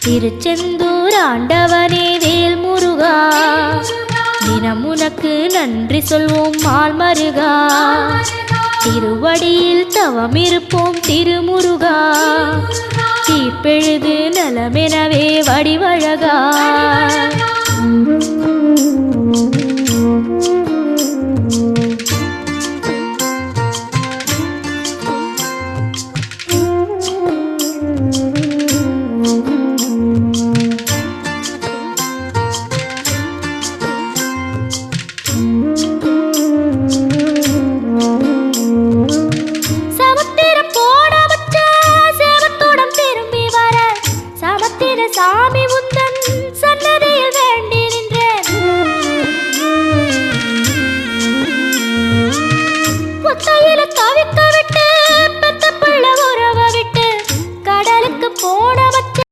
திருச்செந்தூர் ஆண்டவனே வேல் முருகா, தினம் உனக்கு நன்றி சொல்வோம் மால் மருகா. திருவடியில் தவம் இருப்போம் திருமுருகா, தீப்பெழுது நலமெனவே வடிவழகா. சாமி உந்த